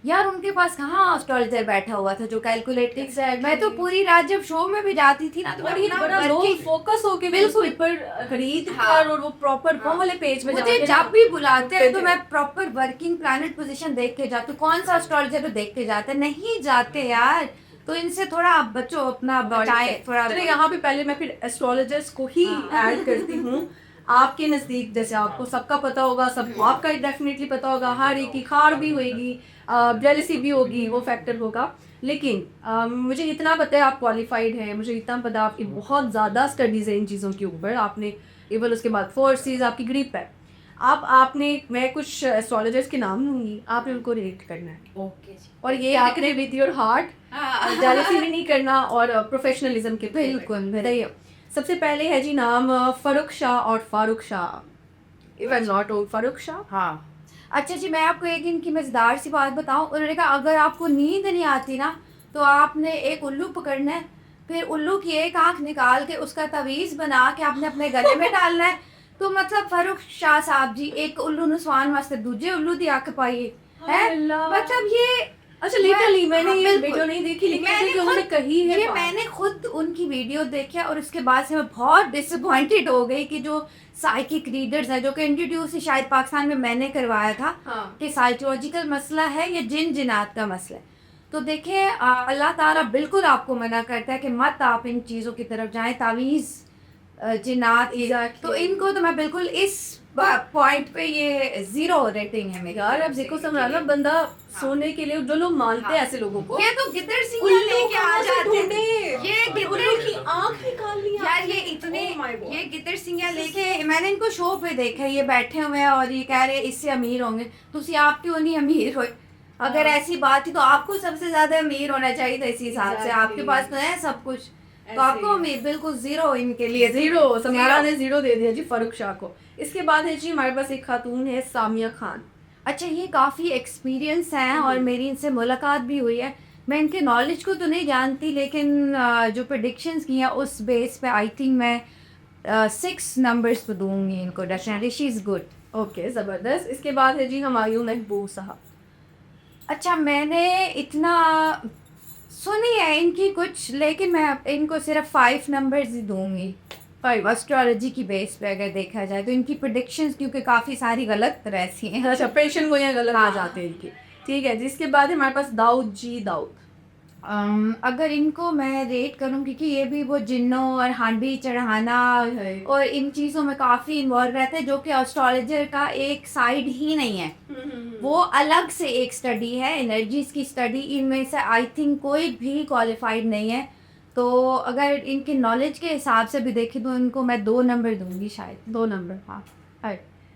यार उनके पास कहाँ एस्ट्रोलॉजर बैठा हुआ था जो कैलकुलेटिंग। Exactly. मैं तो पूरी रात जब शो में भी जाती थी ना, तो बड़ी अपना बड़ा लो working- फोकस होके बिल्कुल। बिल्कुल पर खरीद हाँ। कर और वो प्रॉपर वो वाले पेज में मुझे जाके जब भी बुलाते हैं तो थे। मैं प्रॉपर वर्किंग प्लैनेट पोजीशन देख के जाती हूँ। कौन सा एस्ट्रोलॉजर तो देख के जाते हैं? नहीं जाते यार। तो इनसे थोड़ा आप बचो, अपना बचाएं थोड़ा। चलिए यहाँ पे पहले मैं फिर एस्ट्रोलॉजर्स को ही ऐड करती हूँ। आपके नज़दीक जैसे आपको सबका पता होगा, सबको आपका डेफिनेटली पता होगा, हर एक की खार भी होगी, जेलसी भी होगी, वो फैक्टर होगा। लेकिन मुझे इतना पता है आप क्वालिफाइड हैं, मुझे इतना पता है आपकी बहुत ज़्यादा स्टडीज़ है इन चीज़ों के ऊपर। आपने इवन उसके बाद फोर्सेस आपकी ग्रिप है। आपने मैं कुछ एस्ट्रोलॉजर्स के नाम लूँगी, आपने उनको रिलेट करना है। ओके जी। और ये आपने विद योर हार्ट, जेलसी भी नहीं करना और प्रोफेशनलिज्म के बिल्कुल, बताइए। सबसे पहले है जी नाम फरुख शाह और Farooq Shah. If I am not wrong, Farooq Shah. हाँ। अच्छा जी, मैं आपको एक इनकी मज़ेदार सी बात बताऊं। उन्होंने कहा अगर आपको नींद नहीं आती ना, तो आपने एक उल्लू पकड़ना है, फिर उल्लू की एक आंख निकाल के उसका तवीज़ बना के आपने अपने गले में डालना है। तो मतलब फरुख शाह साहब जी एक उल्लू नुस्वान वास्ते दूजे उल्लू दी अख पाइए है। मतलब ये अच्छा लिटरली मैंने ये बिल्कुल। वीडियो नहीं देखी, लेकिन मैंने मैंने उन्होंने खुद- कही है ये बात। मैंने खुद उनकी वीडियो देखी और उसके बाद से मैं बहुत डिसअपॉइंटेड हो गई कि जो साइकिक रीडर्स हैं, जो कि इंट्रोड्यूस शायद पाकिस्तान में मैंने करवाया था, हाँ। कि साइकोलॉजिकल मसला है या जिन जिनात का मसला है। तो देखिए अल्लाह ताला बिल्कुल आपको मना करता है कि मत आप इन चीज़ों की तरफ जाएं, तावीज़ जिन्नात। Exactly. तो इनको तो मैं बिल्कुल इस पॉइंट पे ये 0 रेटिंग है मेरी। यार अब देखो समझाना, बंदा सोने के लिए जो लोग मानते हैं ऐसे लोगों को, ये तो गिद्दड़ सिंह उल्लू लेके आ कहाँ से जाते ढूंढे? हैं। ये उल्लू गिद्दड़ की आंख निकाल ली यार, आपने। ये इतने Oh my God. ये गिद्दड़ सिंह लेके, मैंने इनको शो पे देखा है, ये बैठे हुए हैं और ये कह रहे हैं इससे अमीर होंगे। तुसी आप क्यों नहीं अमीर हो? अगर ऐसी बात थी तो आपको सबसे ज्यादा अमीर होना चाहिए था इस हिसाब से। Exactly. आपके पास तो है सब कुछ, तो ऐसे आपको ही। अमीर बिल्कुल 0 इनके लिए। जीरो, समारा ने जीरो दे दिया जी फरुख शाह को। इसके बाद है जी हमारे पास एक खातून है सामिया खान। अच्छा, ये काफ़ी एक्सपीरियंस हैं और मेरी इनसे मुलाकात भी हुई है। मैं इनके नॉलेज को तो नहीं जानती, लेकिन जो प्रेडिक्शंस की हैं उस बेस पे आई थिंक मैं 6 नंबर्स तो दूंगी इनको definitely. She is good. Okay ज़बरदस्त। इसके बाद है जी हुमायूं महबूब साहब। अच्छा, मैंने इतना सुनी है इनकी कुछ, लेकिन मैं इनको सिर्फ 5 नंबर्स ही दूंगी। 5 एस्ट्रोलॉजी की बेस पे अगर देखा जाए तो इनकी प्रेडिक्शंस क्योंकि काफ़ी सारी गलत रहती हैं। अच्छा पेशेंट को यहाँ गलत आ हाँ। जाते हैं इनकी। ठीक है जी। इसके बाद है हमारे पास दाऊद जी दाऊद। अगर इनको मैं रेट करूँ, क्योंकि ये भी वो जिन्नों और हांडी चढ़ाना है। और इन चीज़ों में काफ़ी इन्वॉल्व रहते हैं, जो कि एस्ट्रोलॉजर का एक साइड ही नहीं है, वो अलग से एक स्टडी है, एनर्जीज की स्टडी। इनमें से आई थिंक कोई भी क्वालिफाइड नहीं है। तो अगर इनकी नॉलेज के हिसाब से भी देखें तो इनको मैं 2 नंबर दूंगी शायद। 2 नंबर। हाँ।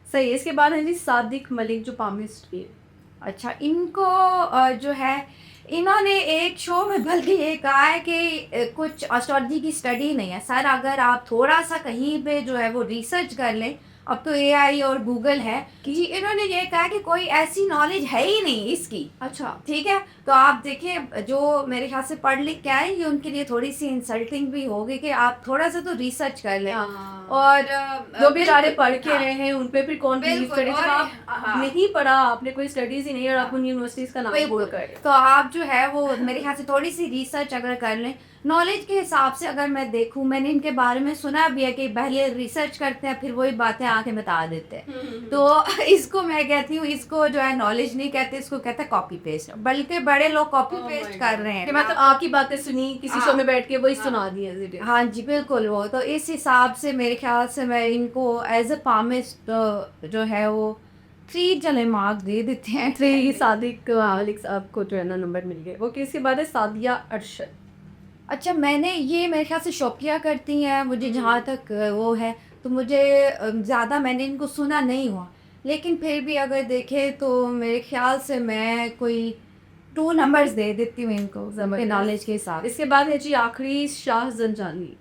सही है। इसके बाद है जी सादिक मलिक, जो पामिस्ट भी है। अच्छा, इनको जो है, इन्होंने एक शो में बल्कि ये कहा है कि कुछ एस्ट्रोलॉजी की स्टडी नहीं है सर, अगर आप थोड़ा सा कहीं पे जो है वो रिसर्च कर लें, अब तो एआई और गूगल है, कि इन्होंने ये कहा कि कोई ऐसी नॉलेज है ही नहीं इसकी। अच्छा। ठीक है, तो आप देखिए, जो मेरे ख्याल से पढ़ लिख के आए, ये उनके लिए थोड़ी सी इंसल्टिंग भी होगी कि आप थोड़ा सा तो रिसर्च कर लें। हाँ। और जो बेचारे बिल्कुल, पढ़ के हाँ, रहे हैं उन पे फिर कौन बिलीव बिल्कुल। करे, जब और आप हाँ, नहीं पढ़ा, आपने कोई स्टडीज ही नहीं और आप उन यूनिवर्सिटीज का नाम बोल बिल्कुल। कर। तो आप जो है वो मेरे ख्याल से थोड़ी सी रिसर्च अगर कर लें, नॉलेज के हिसाब से अगर मैं देखूं, मैंने इनके बारे में सुना भी है कि पहले रिसर्च करते हैं फिर वही बातें आके बता देते हैं। तो इसको मैं कहती हूँ, इसको जो है नॉलेज नहीं कहते, इसको कहते हैं कॉपी पेस्ट, बल्कि बड़े लोग कॉपी पेस्ट कर रहे हैं। कि मतलब आपकी बातें सुनी किसी शो में बैठ के वही सुना दी है। हाँ जी, बिल्कुल। वो तो इस हिसाब से मेरे ख्याल से मैं इनको एज अ पामिस्ट जो है वो 3 चले मार्क दे देते हैं। 3 सादिक मलिक साहब को जो है ना नंबर मिल गए। वो किसके बाद है सादिया अरशद। अच्छा, मैंने ये मेरे ख्याल से शौकिया करती हैं, मुझे जहाँ तक वो है, तो मुझे ज़्यादा मैंने इनको सुना नहीं हुआ, लेकिन फिर भी अगर देखें तो मेरे ख्याल से मैं कोई 2 नंबर्स दे देती हूँ इनको अपने नॉलेज के हिसाब। इसके बाद है जी आखिरी शाह जंजानी।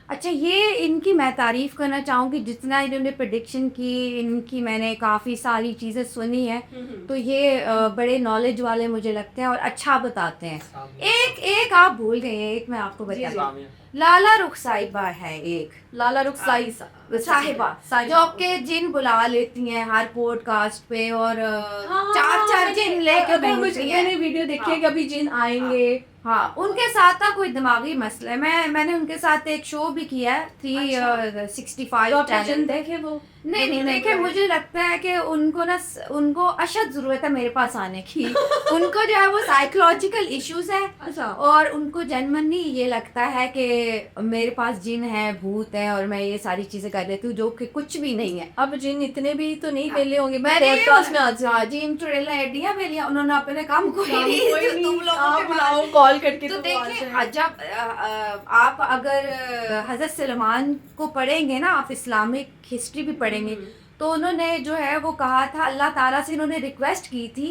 अच्छा, ये इनकी मैं तारीफ़ करना चाहूँगी, जितना इन्होंने प्रेडिक्शन की, इनकी मैंने काफ़ी सारी चीज़ें सुनी है, तो ये बड़े नॉलेज वाले मुझे लगते हैं और अच्छा बताते हैं। एक आप भूल गए, एक मैं आपको बता, लाला रुखसाइबा है एक, लाला रुखसाई साहिबा, जो कि जिन बुला लेती हैं हर पॉडकास्ट पे, और हाँ, 4 जिन लेके मुझे मैंने वीडियो देखी है कि अभी जिन आएंगे। हाँ, उनके साथ ना कोई दिमागी मसला है। मैंने उनके साथ एक शो भी किया है 365 चैनल। देखे वो नहीं देखे। मुझे लगता है कि उनको अशद ज़रूरत है मेरे पास आने की। उनको जो है वो साइकोलॉजिकल इश्यूज है। अच्छा। और उनको जेन्युइनली ये लगता है कि मेरे पास जिन है, भूत है, और मैं ये सारी चीज़ें कर लेती हूँ, जो कि कुछ भी नहीं है। अब जिन इतने भी तो नहीं वेले होंगे। मैंने पॉडकास्ट में आज जिन चुड़ैला एडियां वेलियां, उन्होंने अपने काम को तुम लोगों बुलाओ कॉल करके। तो देखिए, जब आप अगर हज़रत सलमान को पढ़ेंगे ना, आप इस्लामिक हिस्ट्री भी पढ़ेंगे, तो उन्होंने जो है वो कहा था, अल्लाह ताला से इन्होंने रिक्वेस्ट की थी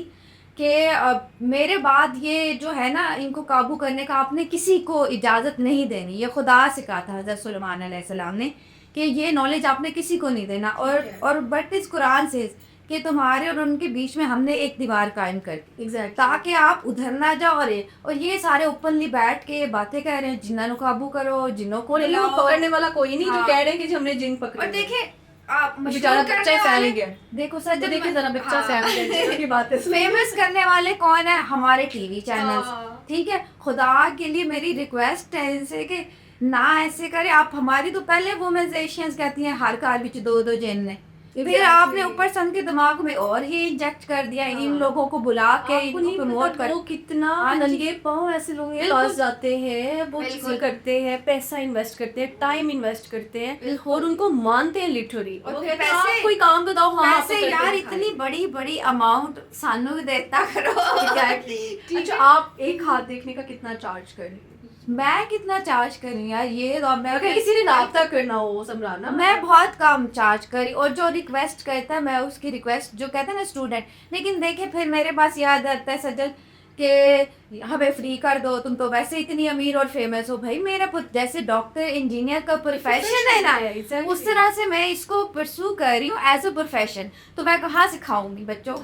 कि मेरे बाद ये जो है ना, इनको काबू करने का आपने किसी को इजाज़त नहीं देनी। ये खुदा से कहा था हज़रत सुलेमान अलैहिस्सलाम ने कि ये नॉलेज आपने किसी को नहीं देना। और बट इस कुरान से कि तुम्हारे और उनके बीच में हमने एक दीवार कायम कर दी, ताकि आप उधर ना जाओ। और ये सारे ओपनली बैठ के बातें कर रहे हैं, जिन्ना को काबू करो, जिन्नों को पकड़ने वाला कोई नहीं, जो कह रहे हैं कि हमने जिन पकड़े। और देखिए, आप बेचारा बच्चा फैल गया। देखो सर, देखिए जरा बच्चा फैल गया की बात है। फेमस करने वाले कौन है? हमारे टीवी चैनल्स। ठीक है, खुदा के लिए मेरी रिक्वेस्ट है इनसे कि ना ऐसे करें। आप हमारी तो पहले वुमेन्स एशियंस कहती हैं हर कार बिच 2-2 जिन ने, फिर आपने ऊपर से उनके दिमाग में और ही इंजेक्ट कर दिया। इन लोगों को बुला के इनको प्रमोट कर, कितना नंगे पाँव ऐसे लोग के पास जाते हैं, वो चीजें करते हैं, पैसा इन्वेस्ट करते हैं, टाइम इन्वेस्ट करते हैं, और उनको मानते हैं लिटरली। और फिर पैसे, कोई काम बताओ, हाँ पैसे यार इतनी बड़ी अमाउंट सानू भी देता करो। अच्छा, आप एक हाथ देखने का कितना चार्ज कर रही हैं? मैं कितना चार्ज करूँ यार, ये तो मैं अगर किसी ने राब्ता करना हो समराना, मैं बहुत कम चार्ज करी। और जो रिक्वेस्ट करता है, मैं उसकी रिक्वेस्ट, जो कहते हैं ना स्टूडेंट, लेकिन देखिए फिर मेरे पास याद आता है सजल कि हमें फ्री कर दो, तुम तो वैसे इतनी अमीर और फेमस हो। भाई मेरा जैसे डॉक्टर इंजीनियर का प्रोफेशन है ना, उस तरह से मैं इसको परसू कर रही हूँ एज अ प्रोफेशन। तो मैं कहाँ से खाऊंगी बच्चों?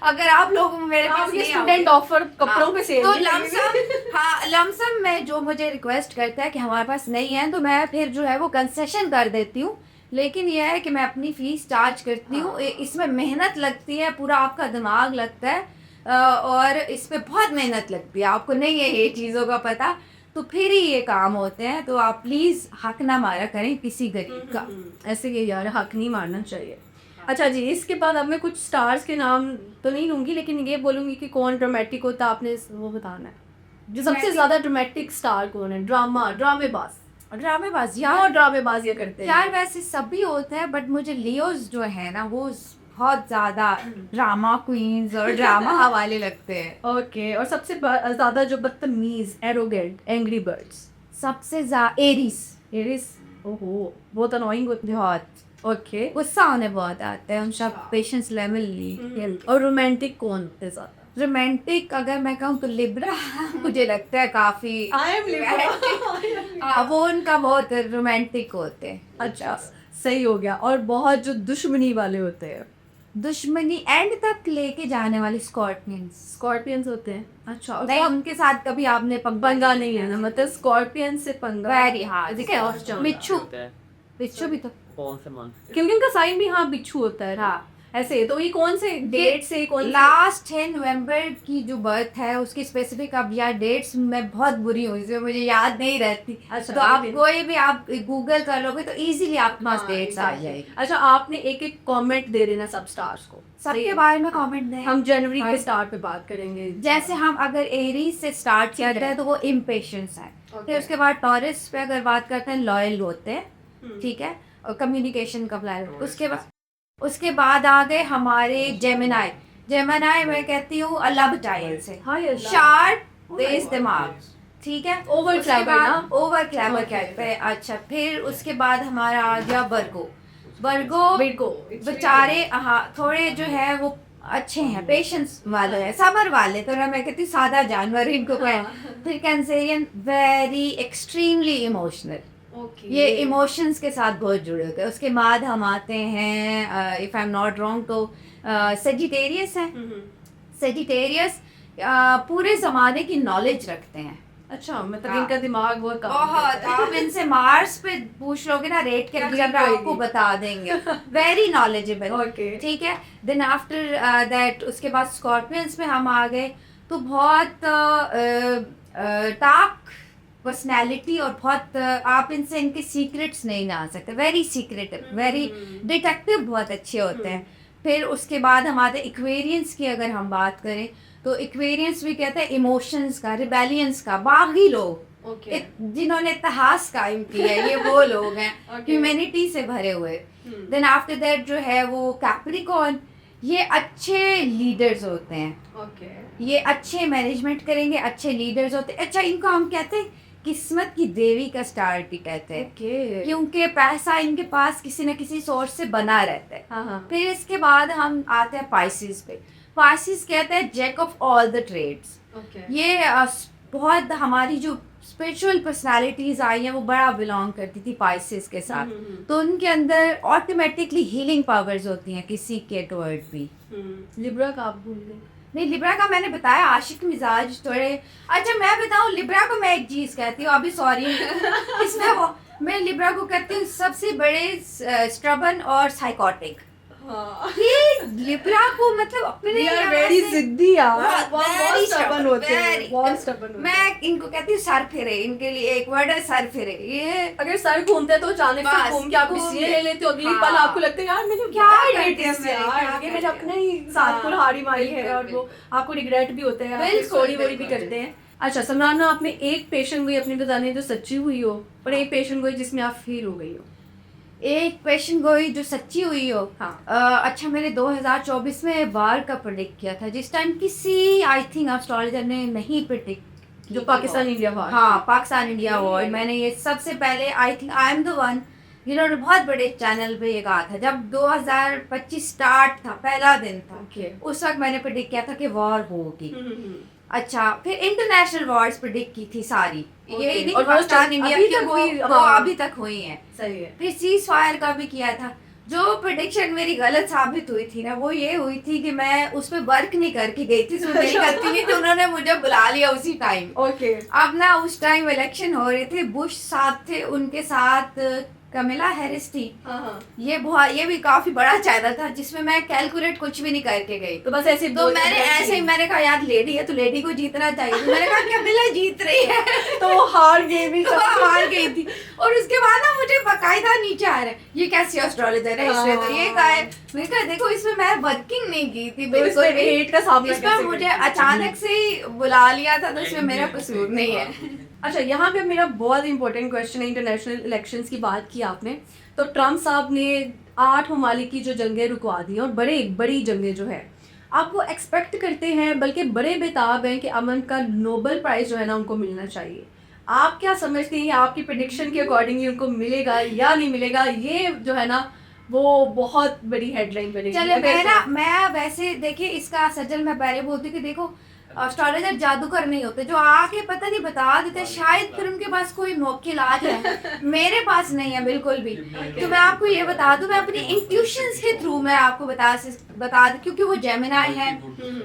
अगर आप लोग मेरे पास स्टूडेंट ऑफर कपड़ों पे सेल, तो लमसम, हाँ लमसम में जो मुझे रिक्वेस्ट करता है कि हमारे पास नहीं है, तो मैं फिर जो है वो कंसेशन कर देती हूँ। लेकिन यह है कि मैं अपनी फीस चार्ज करती हूँ। इसमें मेहनत लगती है, पूरा आपका दिमाग लगता है, और इस पे बहुत मेहनत लगती है। आपको नहीं है ये चीज़ों का पता, तो फिर ही ये काम होते हैं। तो आप प्लीज़ हक ना मारा करें किसी गरीब का। ऐसे ये यार हक नहीं मारना चाहिए। अच्छा जी, इसके बाद अब मैं कुछ स्टार्स के नाम तो नहीं लूँगी, लेकिन ये बोलूँगी कि कौन ड्रामेटिक होता, आपने वो बताना है। जो सबसे ज्यादा ड्रामेटिक स्टार कौन है? ड्रामेबाज ड्रामेबाज यार, यार, ड्रामेबाज ये करते हैं यार वैसे सभी होते हैं बट मुझे लियोज जो है ना वो बहुत ज्यादा ड्रामा क्वींस और ड्रामा वाले लगते हैं। ओके। और सबसे ज्यादा जो बदतमीज, एरोगेंट, एंग्री बर्ड्स? सबसे ज्यादा एरीज। एरिस? ओहो, बहुत अनोइंग होते हैं। बहुत ओके। गुस्सा होने बहुत आते हैं, उनका पेशेंस लेवल नहीं। और रोमांटिक कौन होते हैं ज्यादा? रोमांटिक अगर मैं कहूँ तो लिब्रा मुझे लगता है काफी आई एम हाँ, वो उनका बहुत रोमांटिक होते हैं। अच्छा, सही हो गया। और बहुत जो दुश्मनी वाले होते हैं? दुश्मनी एंड तक लेके जाने वाले स्कॉर्पियंस। स्कॉर्पियंस होते हैं। अच्छा। और नहीं, उनके साथ कभी आपने पंगा नहीं लेना, मतलब स्कॉर्पियन से पंगा वेरी हार्ड। ठीक है। और मिच्छू, मिच्छू भी तो कौन से मंथ? क्योंकि उनका साइन भी हाँ बिच्छू होता है। हाँ। ऐसे तो ये कौन से डेट से कौन से? लास्ट 10 नवंबर की जो बर्थ है उसकी स्पेसिफिक अब यार डेट्स मैं बहुत बुरी हुई इसमें मुझे याद नहीं रहती। अच्छा, तो आप कोई भी आप गूगल कर लोगे तो इजीली आपके पास हाँ, डेट्स आ जाएगी। अच्छा, आपने एक एक कमेंट दे देना सब स्टार्स को। सबके बारे में कमेंट दें। हम जनवरी के स्टार्ट पे बात करेंगे। जैसे हम अगर एरीज से स्टार्ट करते हैं तो वो इम्पेशंस है। फिर उसके बाद टॉरस पे अगर बात करते हैं लॉयल होते हैं, ठीक है, और कम्युनिकेशन का प्लान। उसके बाद आ गए हमारे जेमिनाई। जेमिनाई मैं कहती हूँ अल्लाह बचाए इनसे। हाँ, ये शार्प, तेज दिमाग, ठीक है। Over उसके clever बाद ना? ओवर क्लेवर कहते हैं। अच्छा, फिर उसके बाद हमारा आ गया वर्गो। वर्गो बेचारे हाँ थोड़े जो है वो अच्छे हैं, पेशेंस वाले हैं, सबर वाले, तो मैं कहती हूँ सादा जानवर इनको कहें। फिर कैंसेरियन वेरी एक्सट्रीमली इमोशनल, ये इमोशंस के साथ बहुत जुड़े होते हैं। उसके बाद हम आते हैं if I am not wrong तो सेजिटेरियस हैं। सेजिटेरियस पूरे ज़माने की नॉलेज रखते हैं। अच्छा, मतलब हाँ। इनका दिमाग बहुत काम बहुत, करता है। आप इनसे मार्स पे पूछ लोगे ना रेट के लिए आपको बता देंगे। Very knowledgeable. Okay. ठीक है। देन आफ्टर दैट उसके बाद स्कॉर्पियंस में हम आ गए तो बहुत टाक पर्सनैलिटी और बहुत आप इनसे इनके सीक्रेट्स नहीं ना सकते। वेरी सीक्रेटिव, वेरी डिटेक्टिव, बहुत अच्छे होते हैं। फिर उसके बाद हम आते हैं इक्वेरियंस की। अगर हम बात करें तो इक्वेरियंस भी कहते हैं इमोशंस का, रिबेलियंस का, बागी लोग जिन्होंने इतिहास कायम किया है, ये वो लोग हैं ह्यूमैनिटी से भरे हुए। देन आफ्टर दैट जो है वो कैप्रिकॉर्न, ये अच्छे लीडर्स होते हैं। ये अच्छे मैनेजमेंट करेंगे, अच्छे लीडर्स होते हैं। अच्छा, इनको हम कहते हैं किस्मत की देवी का स्टार भी कहते हैं, क्योंकि पैसा इनके पास किसी न किसी सोर्स से बना रहता है। हाँ। फिर इसके बाद हम आते हैं पाइसिस पे। पाइसिस कहते हैं jack of all the trades. ये बहुत हमारी जो स्पिरिचुअल पर्सनालिटीज आई हैं वो बड़ा बिलोंग करती थी पाइसिस के साथ। तो उनके अंदर ऑटोमेटिकली हीलिंग पावर्स होती हैं किसी के टुवर्ड भी। लिब्रा का आप भूल गए? नहीं, लिब्रा का मैंने बताया आशिक मिजाज थोड़े। अच्छा, मैं बताऊं लिब्रा को मैं एक चीज कहती हूँ, अभी सॉरी इसमें वो मैं लिब्रा को कहती हूँ सबसे बड़े स्ट्रबन और साइकोटिक। ये लिब्रा को मतलब अपने वेरी जिद्दी यार, बहुत very stubborn होते हैं, very- बहुत stubborn होते हैं। मैं इनको कहती हूँ सर फिरे। इनके लिए एक वर्ड है सर फिरे। ये अगर सर घूमते हैं तो अचानक से बस, घूम के आप घूम इसलिए के। ले लेते हो, अगली हाँ। पल आपको लगता है यार मैंने क्या क्या कर did दिया this मैंने, यार, क्या ये कर मैंने दिया। अपने ही साथ को हारी मारी है। बिल्कुल, और वो बिल्कुल। आपको रिग्रेट भी होता है, आप बिल्कुल, सॉरी वोरी भी बिल्कुल। करते हैं। अच्छा समराना, आपने एक पेशेंट गोई अपनी बतानी जो सच्ची हुई हो, और एक पेशेंट गोई जिसमें आप फेल हो गई हो। एक पेशेंट गोई जो सच्ची हुई हो। हाँ। अच्छा, मैंने 2024 में बार का प्रेडिक्ट किया था, जिस टाइम किसी आई थिंक एस्ट्रोलॉजर ने नहीं प्रेडिक्ट, जो पाकिस्तान इंडिया वार। हाँ, पाकिस्तान इंडिया वॉर। मैंने ये सबसे पहले I think I am the one जिन्होंने बहुत बड़े चैनल पे ये कहा था जब 2025 स्टार्ट था, पहला दिन था। Okay. उस वक्त मैंने प्रेडिक्ट किया था कि वॉर होगी। अच्छा, फिर इंटरनेशनल वॉर्स प्रेडिक्ट की थी सारी। Okay. ये नहीं और कि वो पाकिस्तान इंडिया अभी की, तक हुई, वो हाँ। अभी तक हुई है। सही है। फिर सीज फायर का भी किया था। जो प्रेडिक्शन मेरी गलत साबित हुई थी ना, वो ये हुई थी कि मैं उस पर वर्क नहीं करके गई थी, तो मेरी गलती नहीं, तो उन्होंने मुझे बुला लिया उसी टाइम। ओके। अब ना उस टाइम इलेक्शन हो रहे थे, बुश साथ थे, उनके साथ कमिला हैरिस थी, हाँ। ये भी काफी बड़ा चैनल था जिसमें मैं कैलकुलेट कुछ भी नहीं करके गई। तो बस ऐसे तो मैंने कहा यार लेडी है तो लेडी को जीतना चाहिए, तो मैंने कहा कमिला जीत रही है तो वो हार गई भी। तो हार गई थी। और उसके बाद ना मुझे बकायदा नीचे आ रहा है ये कैसी एस्ट्रोलॉजर है, इसने तो ये कहा है। मैंने कहा देखो इसमें मैं वर्किंग नहीं की थी बिल्कुल, हेट का सामना इसमें मुझे अचानक से ही बुला लिया था, तो इसमें मेरा कसूर नहीं है। अच्छा, यहाँ पे मेरा बहुत इंपॉर्टेंट क्वेश्चन है, इंटरनेशनल इलेक्शंस की बात की आपने, तो ट्रम्प साहब ने 8 ममालिक की जो जंगें रुकवा दी और बड़ी जंगें जो है, आप वो एक्सपेक्ट करते हैं, बल्कि बड़े बेताब हैं कि अमन का नोबेल प्राइज़ जो है ना उनको मिलना चाहिए। आप क्या समझते हैं, आपकी प्रेडिक्शन के अकॉर्डिंग उनको मिलेगा या नहीं मिलेगा? ये जो है ना वो बहुत बड़ी हेडलाइन बनेगी। चले मैं वैसे देखिए इसका सजल मैं पहले बोलती हूँ कि देखो एस्ट्रोलॉजर जादूगर नहीं होते जो आके पता नहीं बता देते, शायद फिर उनके पास कोई मौके इलाज है, मेरे पास नहीं है बिल्कुल भी। तो मैं आपको ये बता दूं, मैं अपनी इंट्यूशंस के थ्रू मैं आपको बता दूं, क्योंकि वो जेमिनाई है,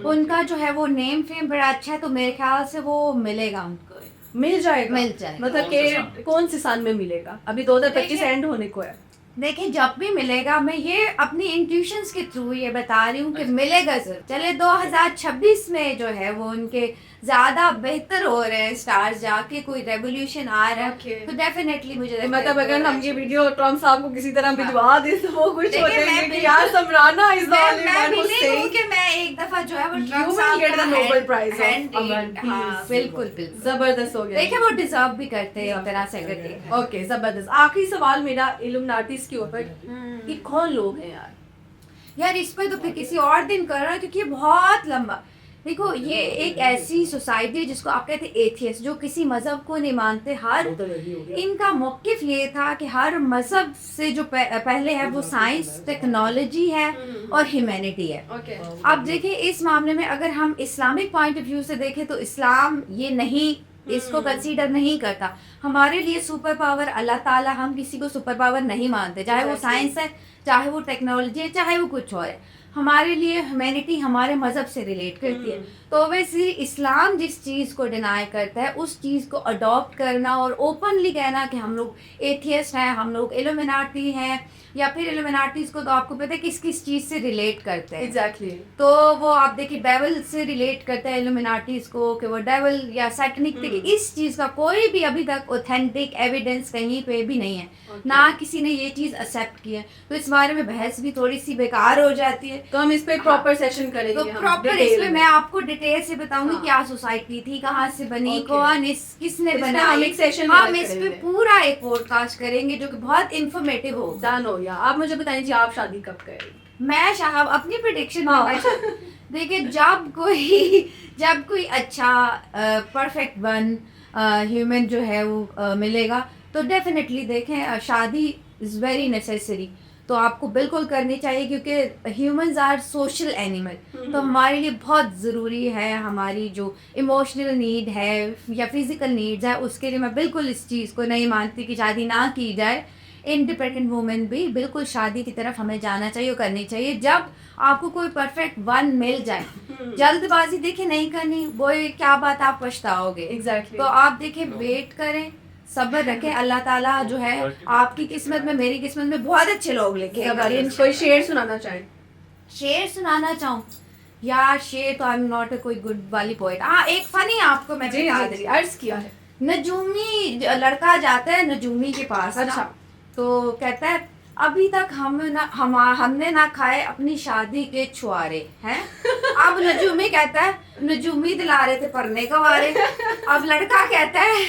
उनका जो है वो नेम फेम बड़ा अच्छा है, तो मेरे ख्याल से वो मिलेगा, उनको मिल जाएगा। मतलब कि कौन से साल में मिलेगा? अभी 2025 एंड होने को है। देखिए जब भी मिलेगा, मैं ये अपनी इंट्यूशंस के थ्रू ये बता रही हूँ कि मिलेगा जरूर। चले 2026 में जो है वो उनके ज्यादा बेहतर हो रहे हैं स्टार्स, जाके कोई रेवोल्यूशन आ रहा है, तो डेफिनेटली मुझे मतलब अगर हम ये वीडियो ट्रम्प साहब को किसी तरह भिजवा दे तो वो कुछ हो जाएंगे कि यार Samrana is the only one who saying कि मैं एक दफा जो है वो ट्रम्प साहब गेट द नोबेल प्राइज बिल्कुल जबरदस्त हो गया। देखिए वो डिजर्व भी करते हैं तरह से करते। ओके, जबरदस्त। आखिरी सवाल मेरा इल्यूमिनाटीज के ऊपर कि कौन लोग हैं यार इस पे तो फिर किसी और दिन कर रहा है, क्योंकि ये बहुत लंबा। देखो ये एक ऐसी सोसाइटी है जिसको आप कहते हैं एथियस्ट, जो किसी मजहब को नहीं मानते। हर इनका मौकिफ ये था कि हर मजहब से जो पहले है वो साइंस, टेक्नोलॉजी है और ह्यूमैनिटी है। अब देखिए इस मामले में अगर हम इस्लामिक पॉइंट ऑफ व्यू से देखें तो इस्लाम ये नहीं, इसको कंसीडर नहीं करता। हमारे लिए सुपर पावर अल्लाह ताला, हम किसी को सुपर पावर नहीं मानते, चाहे वो साइंस है, चाहे वो टेक्नोलॉजी है, चाहे वो कुछ और है। हमारे लिए ह्यूमैनिटी हमारे मज़हब से रिलेट करती है। तो वैसे इस्लाम जिस चीज़ को डिनाई करता है उस चीज़ को अडॉप्ट करना और ओपनली कहना कि हम लोग एथियस्ट हैं, हम लोग इल्यूमिनाटी हैं, या फिर इल्यूमिनाटीज को तो आपको पता है किस किस चीज़ से रिलेट करते हैं। एग्जैक्टली तो वो आप देखिए डेविल से रिलेट करते हैं इल्यूमिनाटीज को, कि वो डेविल या सैटनिक थे। इस चीज़ का कोई भी अभी तक ऑथेंटिक एविडेंस कहीं पे भी नहीं है, ना किसी ने ये चीज़ एक्सेप्ट की है। तो इस बारे में बहस भी थोड़ी सी बेकार हो जाती है। तो हम इस पे प्रॉपर सेशन करेंगे। तो प्रॉपर इसमें मैं आपको डिटेल से बताऊंगी क्या सोसाइटी थी, कहाँ से बनी, कौन किसने बनाई। हम इस पे पूरा एक पॉडकास्ट करेंगे जो कि बहुत इंफॉर्मेटिव हो। डन हो गया। आप मुझे बताइए आप शादी कब करेंगी? मैं शाहब अपनी प्रेडिक्शन देखिए जब कोई अच्छा परफेक्ट वन ह्यूमन जो है वो मिलेगा तो डेफिनेटली देखें शादी इज़ वेरी नेसेसरी, तो आपको बिल्कुल करनी चाहिए, क्योंकि ह्यूमंस आर सोशल एनिमल। तो हमारे लिए बहुत ज़रूरी है, हमारी जो इमोशनल नीड है या फिज़िकल नीड्स है उसके लिए मैं बिल्कुल इस चीज़ को नहीं मानती कि शादी ना की जाए। इंडिपेंडेंट वुमेन भी बिल्कुल शादी की तरफ हमें जाना चाहिए और करनी चाहिए जब आपको कोई परफेक्ट वन मिल जाए। जल्दबाजी देखिए नहीं करनी, वो क्या बात आप पछताओगे। एग्जैक्टली। तो आप देखिए वेट करें, सब्र रखें, अल्लाह ताला जो है आपकी किस्मत में, मेरी किस्मत में बहुत अच्छे लोग लेके। कोई शेर सुनाना चाहें? शेर सुनाना चाहूँ यार, शेर तो आई एम नॉट कोई गुड वाली पोएट। हाँ एक फनी आपको मैं बता देती, अर्ज किया है। नजूमी लड़का जाता है नजूमी के पास। अच्छा। तो कहता है अभी तक हमने ना खाए अपनी शादी के छुआरे हैं। अब नजूमी कहता है नजूमी दिला रहे थे परने का वारे। अब लड़का कहता है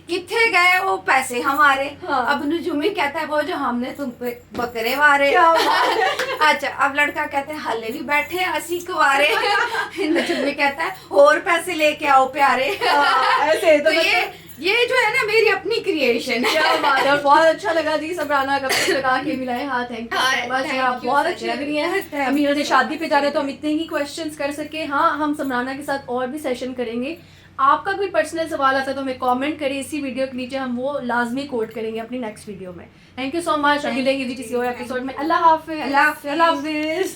किथे गए वो पैसे हमारे। हाँ। अब नजूमी कहता है वो जो हमने तुम पे बकरे वारे। अच्छा अब लड़का कहता है हले भी बैठे असी कुआरे। नजूमी कहता है और पैसे लेके आओ प्यारे। ऐसे तो ये जो है ना मेरी अपनी क्रिएशन है। क्या बात है, बहुत अच्छा लगा जी। सबराना कब तक लगा के मिलाए। हाँ थैंक यू बस, आप बहुत अच्छी लग रही हैं। अमीर शादी पे जा रहे हैं तो हम इतने ही क्वेश्चंस कर सके। हाँ हम सबराना के साथ और भी सेशन करेंगे। आपका कोई पर्सनल सवाल आता है तो हमें कमेंट करें इसी वीडियो के नीचे, हम वो लाजमी कोट करेंगे अपनी नेक्स्ट वीडियो में। Thank you so much. मिलेंगे किसी और एपिसोड में। अल्लाह हाफिज़। अल्लाह हाफिज़।